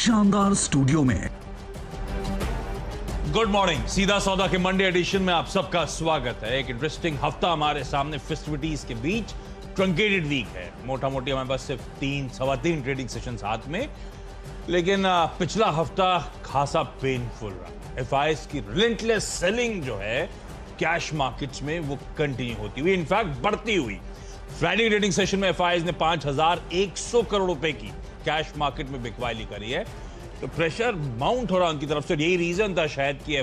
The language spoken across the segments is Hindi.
शानदार स्टूडियो में। गुड मॉर्निंग, सीधा सौदा के मंडे एडिशन में आप सबका स्वागत है। एक इंटरेस्टिंग हफ्ता हमारे सामने फेस्टिविटीज के बीच, ट्रंकेटेड वीक है। मोटा मोटी हमारे पास सिर्फ सवा तीन ट्रेडिंग सेशंस हाथ में, लेकिन पिछला हफ्ता खासा पेनफुल रहा। एफआईएस की रिलेंटलेस सेलिंग जो है कैश मार्केट्स में वो कंटिन्यू होती हुई, इनफैक्ट बढ़ती हुई। फ्राइडे ट्रेडिंग सेशन में एफआईएस ने 5100 करोड़ रुपए की कैश मार्केट में बिकवाली करी है। तो प्रेशर माउंट हो रहा उनकी तरफ से। यही रीजन था शायद कि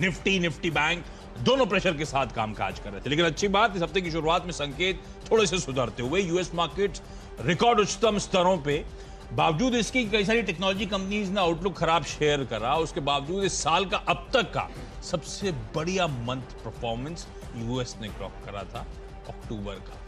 निफ्टी बैंक दोनों प्रेशर के साथ कामकाज कर रहे थे। लेकिन अच्छी बात, इस हफ्ते की शुरुआत में संकेत थोड़े से सुधरते हुए। यूएस मार्केट्स रिकॉर्ड उच्चतम स्तरों पे, बावजूद इसकी कई सारी टेक्नोलॉजी कंपनीज ने आउटलुक खराब शेयर करा। उसके बावजूद इस साल का अब तक का सबसे बढ़िया मंथ परफॉर्मेंस यूएस ने क्रॉक करा था अक्टूबर का।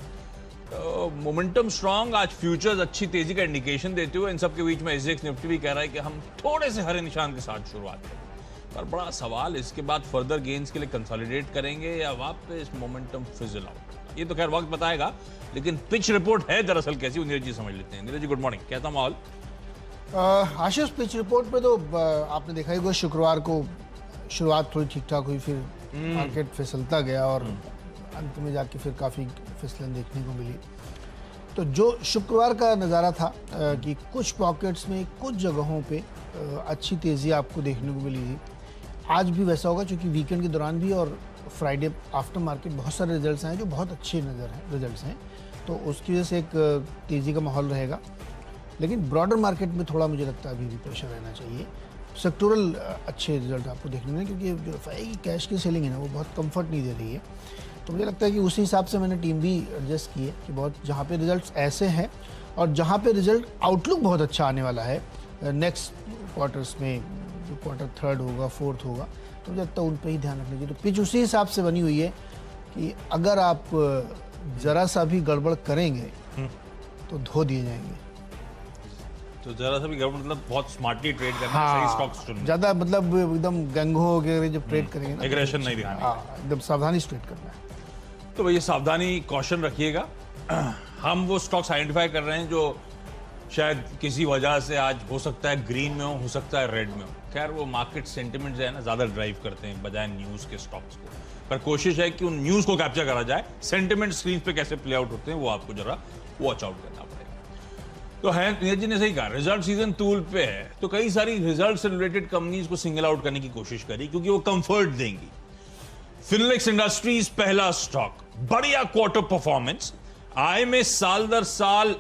तो मोमेंटम स्ट्रांग, आज फ्यूचर्स अच्छी तेजी का इंडिकेशन देते हुए। इन सब के बीच में एसजेएक्स निफ्टी भी कह रहा है कि हम थोड़े से हरे निशान के साथ शुरुआत करें। पर बड़ा सवाल, इसके बाद फर्दर गेन्स के लिए कंसोलिडेट करेंगे या वापस मोमेंटम फिजल आउट, ये तो खैर वक्त बताएगा। लेकिन पिच रिपोर्ट है दरअसल कैसी, वो नीरज जी समझ लेते हैं। नीरज जी गुड मॉर्निंग, कैसा माहौल? आशीष, पिच रिपोर्ट पे तो आपने देखा ही होगा, शुक्रवार को शुरुआत थोड़ी ठीक ठाक हुई, फिर मार्केट फिसलता गया और अंत में जाके फिर काफ़ी फिसलन देखने को मिली। तो जो शुक्रवार का नज़ारा था कि कुछ पॉकेट्स में कुछ जगहों पे अच्छी तेज़ी आपको देखने को मिली थी, आज भी वैसा होगा, क्योंकि वीकेंड के दौरान भी और फ्राइडे आफ्टर मार्केट बहुत सारे रिजल्ट्स हैं जो बहुत अच्छे रिजल्ट्स हैं। तो उसकी वजह से एक तेज़ी का माहौल रहेगा। लेकिन ब्रॉडर मार्केट में थोड़ा मुझे लगता है अभी भी प्रेशर रहना चाहिए। सेक्टोरल अच्छे रिजल्ट आपको देखने में, क्योंकि जो एफआई की कैश की सेलिंग है ना, वो बहुत कंफर्ट नहीं दे रही है। तो मुझे लगता है कि उसी हिसाब से मैंने टीम भी एडजस्ट की है कि बहुत जहाँ पे रिजल्ट्स ऐसे हैं और जहाँ पे रिजल्ट आउटलुक बहुत अच्छा आने वाला है नेक्स्ट क्वार्टर्स में, जो क्वार्टर थर्ड होगा, फोर्थ होगा, तो मुझे लगता है उन पर ही ध्यान रखना चाहिए। तो पिच उसी हिसाब से बनी हुई है कि अगर आप ज़रा सा भी गड़बड़ करेंगे तो धो दिए जाएंगे। तो जरा सा भी गड़बड़ मतलब बहुत स्मार्टली ट्रेड करना, हाँ, सही स्टॉक्स चुनना, ज़्यादा मतलब एकदम गंगो हो गए जब ट्रेड करेंगे ना, एग्रेशन नहीं दिखाना। हाँ, एकदम सावधानी से ट्रेड करना है। तो भैया सावधानी, कॉशन रखिएगा। हम वो स्टॉक्स आइडेंटिफाई कर रहे हैं जो शायद किसी वजह से आज हो सकता है ग्रीन में हो सकता है रेड में हो। खैर वो मार्केट सेंटिमेंट जो है ना, ज़्यादा ड्राइव करते हैं बजाय न्यूज़ के स्टॉक्स को। पर कोशिश है कि उन न्यूज़ को कैप्चर करा जाए, सेंटिमेंट स्क्रीन पे कैसे प्ले आउट होते हैं वो आपको जरा वॉच आउट करना पड़ेगा। तो है, नीरज जी ने सही कहा, रिजल्ट सीजन टूल पे है, तो कई सारी रिजल्ट से रिलेटेड कंपनीज को सिंगल आउट करने की कोशिश करी, क्योंकि वो कंफर्ट देंगी। फिनोलेक्स इंडस्ट्रीज पहला स्टॉक, बढ़िया क्वार्टर परफॉर्मेंस, आय में साल दर साल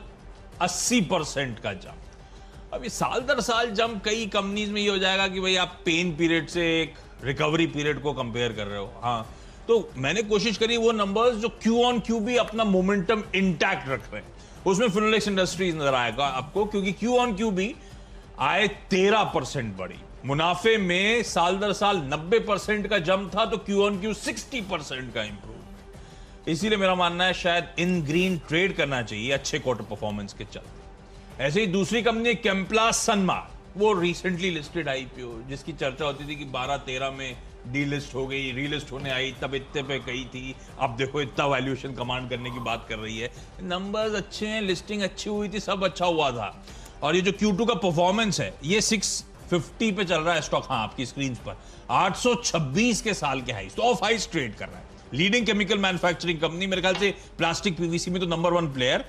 80% का जंप। अब ये साल दर साल जंप कई कंपनीज में ये हो जाएगा कि भाई आप पेन पीरियड से एक रिकवरी पीरियड को कंपेयर कर रहे हो। हाँ, तो मैंने कोशिश करी वो नंबर्स जो क्यू ऑन क्यू भी अपना मोमेंटम इंटैक्ट रख रहे हैं, उसमें फिनोलेक्स इंडस्ट्रीज नजर आएगा आपको, क्योंकि क्यू ऑन क्यू भी आय 13% बढ़ी। मुनाफे में साल दर साल 90% का जंप था, तो क्यू ऑन क्यू 60% का इंप्रूव। इसीलिए मेरा मानना है शायद इन ग्रीन ट्रेड करना चाहिए अच्छे क्वार्टर परफॉर्मेंस के चलते। ऐसे ही दूसरी कंपनी केम्प्ला सनमार्क, वो रिसेंटली लिस्टेड आईपीओ, जिसकी चर्चा होती थी कि 12-13 में डीलिस्ट हो गई, रीलिस्ट होने आई, तब इतने पे गई थी, अब देखो इतना वैल्यूएशन कमांड करने की बात कर रही है। नंबर्स अच्छे हैं, लिस्टिंग अच्छी हुई थी, सब अच्छा हुआ था। और ये जो Q2 का परफॉर्मेंस है, ये 650 पे चल रहा है स्टॉक, हाँ आपकी स्क्रीन पर 826 के साल के हाईस, तो ऑफ हाईस ट्रेड कर रहा है। लीडिंग केमिकल मैन्युफैक्चरिंग कंपनी, मेरे ख्याल से प्लास्टिक पीवीसी में तो number 1 player.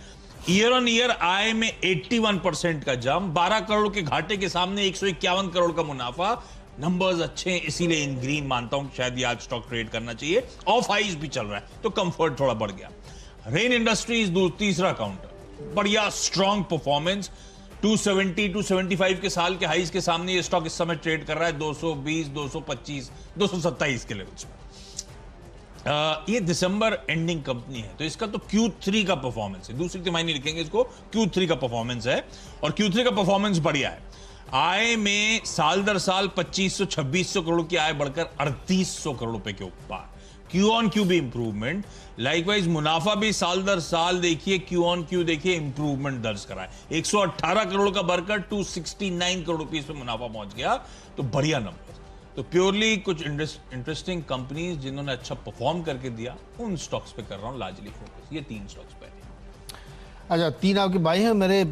Year on year आय में 81% का जंप, 12 करोड़ के घाटे के सामने 151 करोड़ का मुनाफा। नंबर्स अच्छे हैं, इसीलिए इन ग्रीन मानता हूं शायद ये आज स्टॉक ट्रेड करना चाहिए। ऑफ हाइज भी चल रहा है तो कंफर्ट थोड़ा बढ़ गया। रेन इंडस्ट्रीज तीसरा काउंटर, बढ़िया स्ट्रॉन्ग परफॉर्मेंस, 270-275 के साल के हाइज के सामने ये स्टॉक इस समय ट्रेड कर रहा है 220, 225, 227 के लेवल्स में। ये दिसंबर एंडिंग कंपनी है, तो इसका तो Q3 का परफॉर्मेंस है, दूसरी तिमाही नहीं लिखेंगे इसको, Q3 का परफॉर्मेंस है। और Q3 का परफॉर्मेंस बढ़िया है। आय में साल दर साल 2500-2600 करोड़ की आय बढ़कर 3800 करोड़ रुपए के ऊपर, क्यू ऑन क्यू भी इंप्रूवमेंट। लाइकवाइज मुनाफा भी साल दर साल देखिए, क्यू ऑन क्यू देखिए, इंप्रूवमेंट दर्ज करा है। 118 करोड़ का बढ़कर 269 करोड़ रुपीस पे मुनाफा पहुंच गया, तो बढ़िया नंबर। तो प्योरली कुछ इंटरेस्टिंग कंपनीज जिन्होंने अच्छा परफॉर्म करके दिया, उन स्टॉक्स पे कर रहा हूं लार्जली फोकस। ये 3 स्टॉक्स पे। अच्छा, 3 आपके भाई हैं, मेरे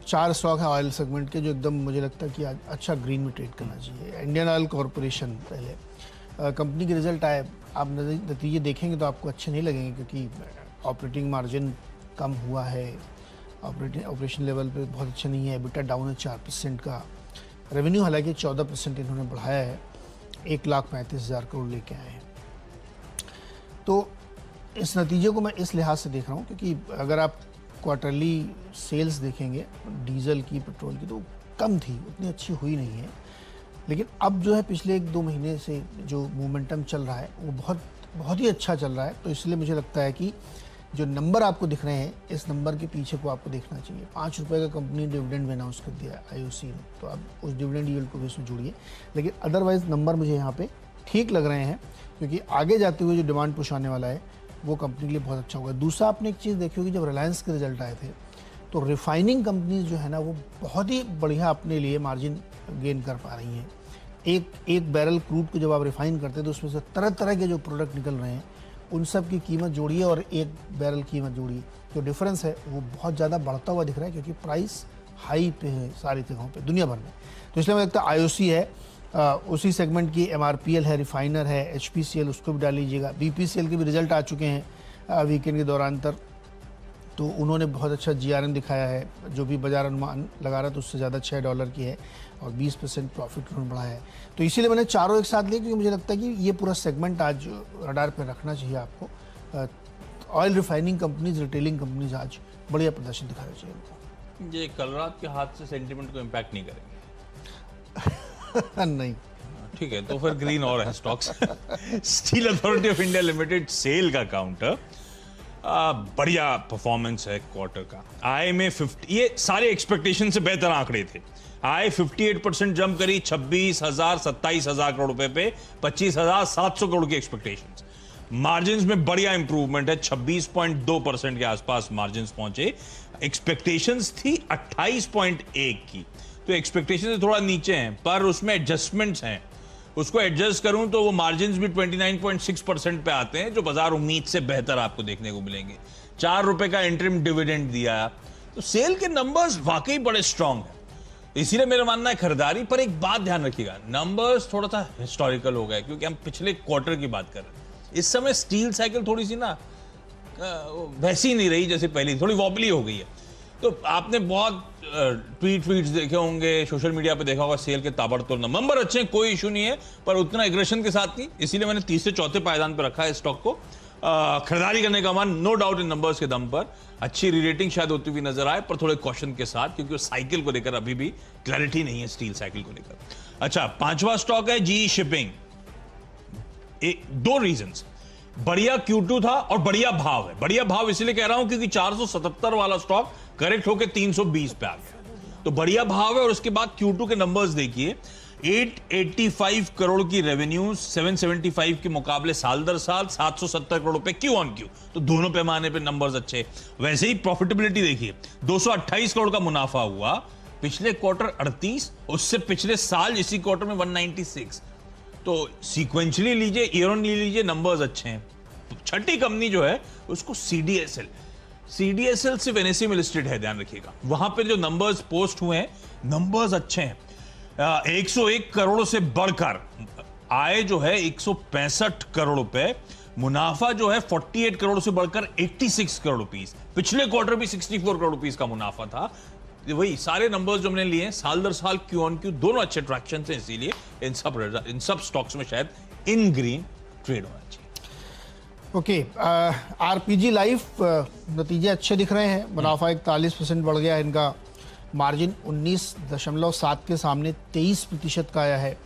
4 स्टॉक है ऑयल सेगमेंट के जो एकदम मुझे लगता है कि आज अच्छा ग्रीन में ट्रेड करना चाहिए। इंडियन ऑयल कॉरपोरेशन पहले कंपनी के रिजल्ट आए, आप नतीजे देखेंगे तो आपको अच्छे नहीं लगेंगे क्योंकि ऑपरेटिंग मार्जिन कम हुआ है, ऑपरेशन लेवल पे बहुत अच्छा नहीं है, एबिटा डाउन है 4% का, रेवेन्यू हालांकि 14% इन्होंने बढ़ाया है, 1,35,000 करोड़ लेके आए हैं। तो इस नतीजे को मैं इस लिहाज से देख रहा हूँ क्योंकि अगर आप क्वार्टरली सेल्स देखेंगे डीजल की, पेट्रोल की, तो कम थी, उतनी अच्छी हुई नहीं है। लेकिन अब जो है पिछले 1-2 महीने से जो मोमेंटम चल रहा है वो बहुत ही अच्छा चल रहा है। तो इसलिए मुझे लगता है कि जो नंबर आपको दिख रहे हैं, इस नंबर के पीछे को आपको देखना चाहिए। 5 रुपये का कंपनी डिविडेंड अनाउंस कर दिया IOC ने, तो आप उस डिविडेंड यील्ड को भी इसमें जोड़िए। लेकिन अदरवाइज नंबर मुझे यहाँ पे ठीक लग रहे हैं क्योंकि आगे जाते हुए जो डिमांड पुश आने वाला है वो कंपनी के लिए बहुत अच्छा होगा। दूसरा, आपने एक चीज़ देखी होगी, जब रिलायंस के रिजल्ट आए थे तो रिफाइनिंग कंपनीज जो है ना वो बहुत ही बढ़िया अपने लिए मार्जिन गेन कर पा रही हैं। एक बैरल क्रूड को जब आप रिफाइन करते हैं तो उसमें से तरह तरह के जो प्रोडक्ट निकल रहे हैं उन सब की कीमत जोड़िए और एक बैरल कीमत जोड़िए, जो डिफरेंस है वो बहुत ज़्यादा बढ़ता हुआ दिख रहा है क्योंकि प्राइस हाई पे है सारी जगहों पे दुनिया भर में। तो इसलिए मुझे लगता है IOC है, उसी सेगमेंट की MRPL है, रिफाइनर है, HPCL उसको भी डाल लीजिएगा। BPCL के भी रिजल्ट आ चुके हैं वीकेंड के दौरान तक, तो उन्होंने बहुत अच्छा GRM दिखाया है, जो भी बाजार अनुमान लगा रहा था उससे ज़्यादा $6 की है और 20% प्रॉफिट उन्होंने बढ़ाया है। तो इसीलिए मैंने चारों एक साथ लिए क्योंकि मुझे लगता है कि ये पूरा सेगमेंट आज रडार पे रखना चाहिए आपको। Oil refining companies, retailing companies आज बढ़िया प्रदर्शन दिखाना चाहिए उनको। ये कल रात के हाथ से सेंटिमेंट को इम्पैक्ट नहीं करेंगे? नहीं, ठीक है, तो फिर ग्रीन और है stocks. Steel Authority of India Limited SAIL का काउंटर, बढ़िया परफॉर्मेंस है क्वार्टर का। आय में 50, ये सारे एक्सपेक्टेशन से बेहतर आंकड़े थे। आय 58% जंप करी, 26,000-27,000 करोड़ रुपए पे 25,700 करोड़ की एक्सपेक्टेशंस। मार्जिन्स में बढ़िया इंप्रूवमेंट है, 26.2% के आसपास मार्जिन्स पहुंचे। एक्सपेक्टेशंस थी 28.1 की, तो एक्सपेक्टेशन से थोड़ा नीचे हैं, पर उसमें एडजस्टमेंट्स हैं। उसको एडजस्ट करूं तो वो मार्जिन्स भी 29.6% पे आते हैं, जो बाजार उम्मीद से बेहतर आपको देखने को मिलेंगे। 4 रुपए का इंटरिम डिविडेंड दिया, तो सेल के नंबर्स वाकई बड़े स्ट्रांग हैं। इसीलिए मेरा मानना है खरीदारी पर। एक बात ध्यान रखिएगा, नंबर्स थोड़ा सा हिस्टोरिकल हो गए क्योंकि हम पिछले क्वार्टर की बात कर रहे हैं। इस समय स्टील साइकिल थोड़ी सी ना वैसी नहीं रही जैसे पहले, थोड़ी वॉबली हो गई है। तो आपने बहुत ट्वीट्स देखे होंगे, सोशल मीडिया पे देखा होगा, सेल के ताबड़तोड़ नंबर अच्छे हैं, कोई इशू नहीं है, पर उतना एग्रेशन के साथ नहीं। इसीलिए मैंने 3 से 4थे पायदान पर रखा है स्टॉक को। खरीदारी करने का मन नो डाउट इन नंबर्स के दम पर। अच्छी रीरेटिंग शायद होती हुई नजर आए, पर थोड़े कॉशन के साथ, क्योंकि वो साइकिल को लेकर अभी भी क्लैरिटी नहीं है, स्टील साइकिल को लेकर। अच्छा, 5वां स्टॉक है GE शिपिंग। 2 रीजंस, बढ़िया Q2 था और बढ़िया भाव है। बढ़िया भाव इसलिए कह रहा हूं क्योंकि 477 वाला स्टॉक करेक्ट होकर 320 पे आ गया, तो बढ़िया भाव है। और उसके बाद Q2 के नंबर्स देखिए, 885 करोड़ की रेवेन्यू, 775 के मुकाबले साल दर साल 770 करोड़ रुपए क्यू ऑन क्यू, तो दोनों पैमाने पे नंबर्स अच्छे। वैसे ही प्रॉफिटेबिलिटी देखिए, 228 करोड़ का मुनाफा हुआ, पिछले क्वार्टर 38, उससे पिछले साल इसी क्वार्टर में 196। तो सीक्वेंशियली लीजिए, ईयर ऑन लीजिए, नंबर्स अच्छे हैं। छठी कंपनी जो है उसको CDSL सिर्फ NSE में लिस्टेड है, ध्यान रखिएगा। वहां पे जो नंबर्स पोस्ट हुए हैं, नंबर्स अच्छे हैं। 101 करोड़ से बढ़कर आय जो है 165 करोड़ रुपए, मुनाफा जो है 48 करोड़ से बढ़कर 86 करोड़ रुपीस। पिछले क्वार्टर भी 64 करोड़ रुपीस का मुनाफा था। वही सारे नंबर्स जो हमने लिए हैं, साल दर साल क्यू ऑन क्यू दोनों अच्छे ट्रैक्शन से, इसीलिए इन सब स्टॉक्स में शायद इन ग्रीन ट्रेड होना चाहिए। ओके, RPG लाइफ नतीजे अच्छे दिख रहे हैं। मुनाफा 41% बढ़ गया है इनका, मार्जिन 19.7 के सामने 23% का आया है।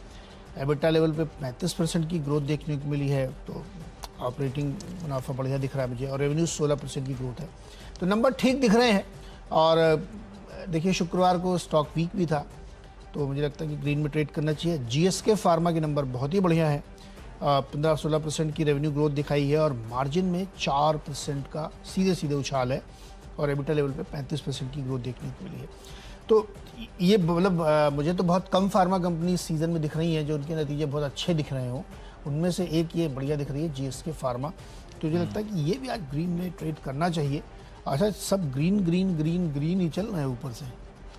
एबिटा लेवल पे 35% की ग्रोथ देखने को मिली है, तो ऑपरेटिंग मुनाफा बढ़िया दिख रहा है मुझे, और रेवेन्यू 16% की ग्रोथ है, तो नंबर ठीक दिख रहे हैं। और देखिए, शुक्रवार को स्टॉक वीक भी था, तो मुझे लगता है कि ग्रीन में ट्रेड करना चाहिए। GSK फार्मा के नंबर बहुत ही बढ़िया है, 15-16% की रेवेन्यू ग्रोथ दिखाई है और मार्जिन में 4% का सीधे उछाल है, और एबिटा लेवल पे 35% की ग्रोथ देखने को मिली है। तो ये मतलब मुझे तो बहुत कम फार्मा कंपनी सीजन में दिख रही हैं जो उनके नतीजे बहुत अच्छे दिख रहे हों, उनमें से एक ये बढ़िया दिख रही है GSK फार्मा। तो मुझे लगता है कि ये भी आज ग्रीन में ट्रेड करना चाहिए। अच्छा, सब ग्रीन ही चल रहे हैं ऊपर से।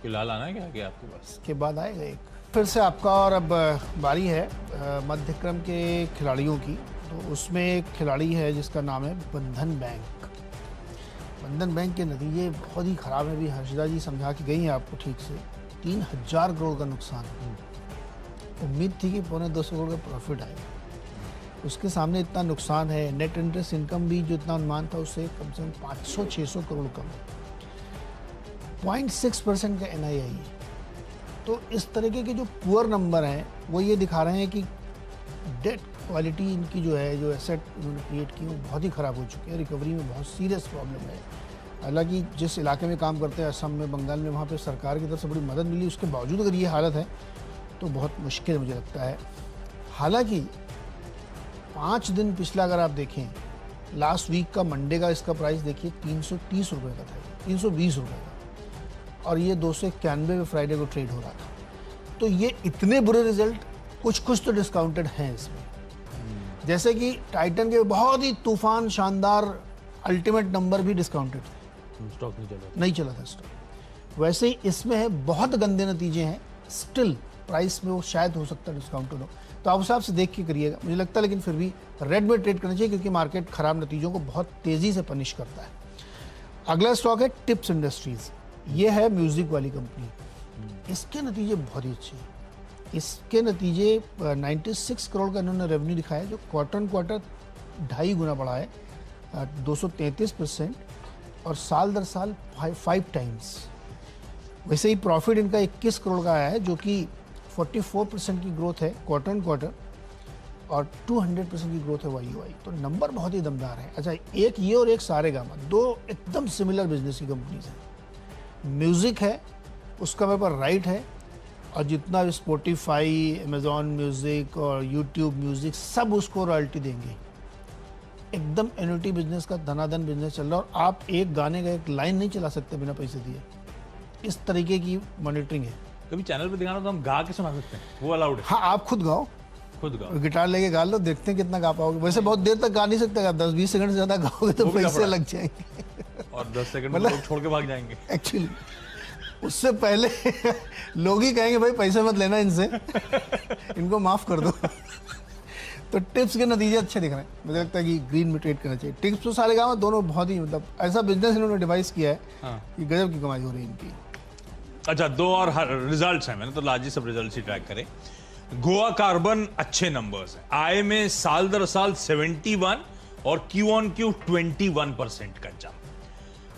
फिलहाल आना है क्या आपके पास? के बाद आएगा एक फिर से आपका। और अब बारी है मध्यक्रम के खिलाड़ियों की। तो उसमें एक खिलाड़ी है जिसका नाम है बंधन बैंक। बंधन बैंक के नतीजे बहुत ही ख़राब है। अभी हर्षिता जी समझा के गई हैं आपको ठीक से। 3000 करोड़ का नुकसान। उम्मीद थी कि 250 करोड़ का प्रॉफिट आएगा, उसके सामने इतना नुकसान है। नेट इंटरेस्ट इनकम भी जो इतना अनुमान था उससे कम से कम 500-600 करोड़ कम है। 0.6% का NII है। तो इस तरीके के जो पुअर नंबर हैं वो ये दिखा रहे हैं कि डेट क्वालिटी इनकी जो है, जो एसेट इन्होंने क्रिएट की वो बहुत ही ख़राब हो चुकी है। रिकवरी में बहुत सीरियस प्रॉब्लम है। हालांकि जिस इलाके में काम करते हैं, असम में, बंगाल में, वहाँ पे सरकार की तरफ से बड़ी मदद मिली, उसके बावजूद अगर ये हालत है तो बहुत मुश्किल मुझे लगता है। हालांकि 5 दिन पिछला अगर आप देखें, लास्ट वीक का मंडे का इसका प्राइस देखिए 330 रुपये का था, 320 रुपये का, और ये 291 में फ्राइडे को ट्रेड हो रहा था। तो ये इतने बुरे रिजल्ट, कुछ तो डिस्काउंटेड हैं इसमें। जैसे कि टाइटन के बहुत ही तूफान शानदार अल्टीमेट नंबर भी डिस्काउंटेड थे, स्टॉक नहीं चला था स्टॉक। वैसे ही इसमें है बहुत गंदे नतीजे हैं, स्टिल प्राइस में वो शायद हो सकता है डिस्काउंटेड हो। तो आप उस हिसाब से देख के करिएगा मुझे लगता है। लेकिन फिर भी रेड में ट्रेड करना चाहिए क्योंकि मार्केट खराब नतीजों को बहुत तेज़ी से पनिश करता है। अगला स्टॉक है टिप्स इंडस्ट्रीज। ये है म्यूजिक वाली कंपनी। इसके नतीजे बहुत ही अच्छे हैं। इसके नतीजे 96 करोड़ का इन्होंने रेवेन्यू दिखाया, जो क्वार्टर 2.5 गुना बढ़ा है, 233%, और साल दर साल 5 टाइम्स। वैसे ही प्रॉफिट इनका 21 करोड़ का आया है, जो कि 44% की ग्रोथ है क्वार्टर, और 200% की ग्रोथ है YoY। तो नंबर बहुत ही दमदार है। अच्छा, एक ये और एक सारेगामा, दो एकदम सिमिलर बिजनेस की कंपनीज हैं। म्यूज़िक है, उसका मेरे पर राइट है, और जितना भी स्पॉटिफाई, अमेजॉन म्यूज़िक और यूट्यूब म्यूज़िक सब उसको रॉयल्टी देंगे। एकदम एन्युटी बिजनेस का धनाधन बिजनेस चल रहा है, और आप एक गाने का एक लाइन नहीं चला सकते बिना पैसे दिए। इस तरीके की मॉनिटरिंग है। कभी चैनल पे दिखाना तो हम गा के सुना सकते हैं, वो अलाउड है? हाँ, आप खुद गाओ, गिटार लेके गा लो, देखते हैं कितना गा पाओगे। वैसे बहुत देर तक गा नहीं सकते, आप 10-20 सेकंड से ज़्यादा गाओगे तो पैसे लग जाएंगे, और 10 सेकंड में लोग छोड़ के भाग जाएंगे। एक्चुअली उससे पहले लोग ही कहेंगे भाई पैसे मत लेना इनसे, इनको माफ़ कर दो। तो टिप्स के नतीजे अच्छे दिख रहे हैं। मुझे लगता है कि ग्रीन में ट्रेड करना चाहिए। टिप्स तो सारे गाँव दोनों बहुत ही, मतलब ऐसा बिजनेस इन्होंने डिवाइस किया है कि गजब की कमाई हो रही है इनकी। अच्छा, 2 और रिजल्ट्स हैं, मैंने तो लार्जी सब रिजल्ट्स ही ट्रैक करे। गोवा कार्बन अच्छे नंबर्स हैं। आय में साल दर साल 71 और Q-on-Q 21% का जंप।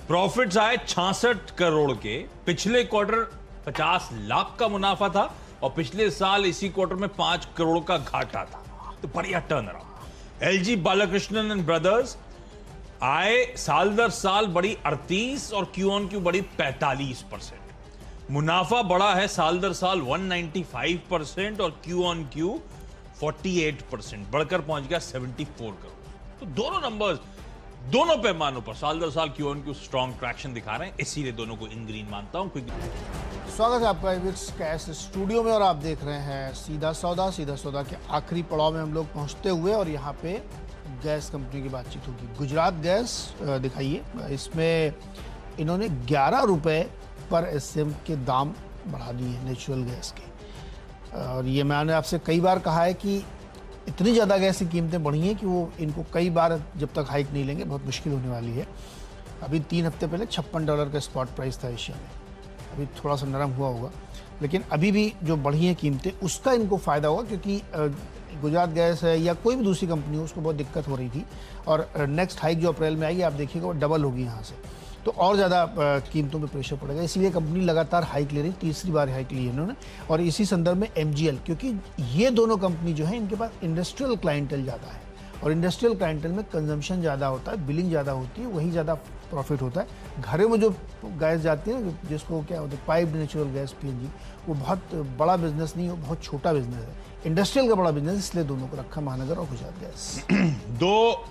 प्रॉफिट्स आए 66 करोड़ के। पिछले क्वार्टर 50 लाख का मुनाफा था, और पिछले साल इसी क्वार्टर में 5 करोड़ का घाटा था। तो बढ़िया turn around. LG Balakrishnan and brothers आय साल दर साल बढ़ी 38 और Q-on-Q बढ़ी 45%। मुनाफा बढ़ा है साल दर साल 195% और Q-on-Q 48%, बढ़कर पहुंच गया 74 करोड़। तो दोनों नंबर्स, दोनों पैमानों पर साल दर साल Q-on-Q स्ट्रॉन्ग ट्रैक्शन दिखा रहे हैं, इसीलिए दोनों को इन ग्रीन मानता हूं। स्वागत है आपका IBIX कैश स्टूडियो में, और आप देख रहे हैं सीधा सौदा। सीधा सौदा के आखिरी पड़ाव में हम लोग पहुंचते हुए, और यहाँ पे गैस कंपनी की बातचीत होगी। गुजरात गैस दिखाइए, इसमें इन्होंने 11 रुपये पर SCM के दाम बढ़ा दिए नेचुरल गैस के। और ये मैंने आपसे कई बार कहा है कि इतनी ज़्यादा गैस की कीमतें बढ़ी हैं कि वो इनको कई बार जब तक हाइक नहीं लेंगे बहुत मुश्किल होने वाली है। अभी 3 हफ्ते पहले $56 का स्पॉट प्राइस था एशिया में, अभी थोड़ा सा नरम हुआ होगा, लेकिन अभी भी जो बढ़ी हैं कीमतें उसका इनको फ़ायदा होगा, क्योंकि गुजरात गैस है या कोई भी दूसरी कंपनी हो उसको बहुत दिक्कत हो रही थी। और नेक्स्ट हाइक जो अप्रैल में आएगी आप देखिएगा वो डबल होगी यहाँ से, तो और ज़्यादा कीमतों पे प्रेशर पड़ेगा। इसलिए कंपनी लगातार हाइक ले रही, तीसरी बार हाइक ली है इन्होंने। और इसी संदर्भ में MGL, क्योंकि ये दोनों कंपनी जो है इनके पास इंडस्ट्रियल क्लाइंटेल ज़्यादा है, और इंडस्ट्रियल क्लाइंटेल में कंजम्पशन ज़्यादा होता है, बिलिंग ज़्यादा होती है, वही ज़्यादा प्रॉफिट होता है। घरों में जो गैस जाती है ना, जिसको क्या होता है पाइप्ड नेचुरल गैस PNG, वो बहुत बड़ा बिजनेस नहीं है, बहुत छोटा बिजनेस है। इंडस्ट्रियल का बड़ा बिजनेस, इसलिए दोनों को रखा महानगर और गुजरात गैस। 2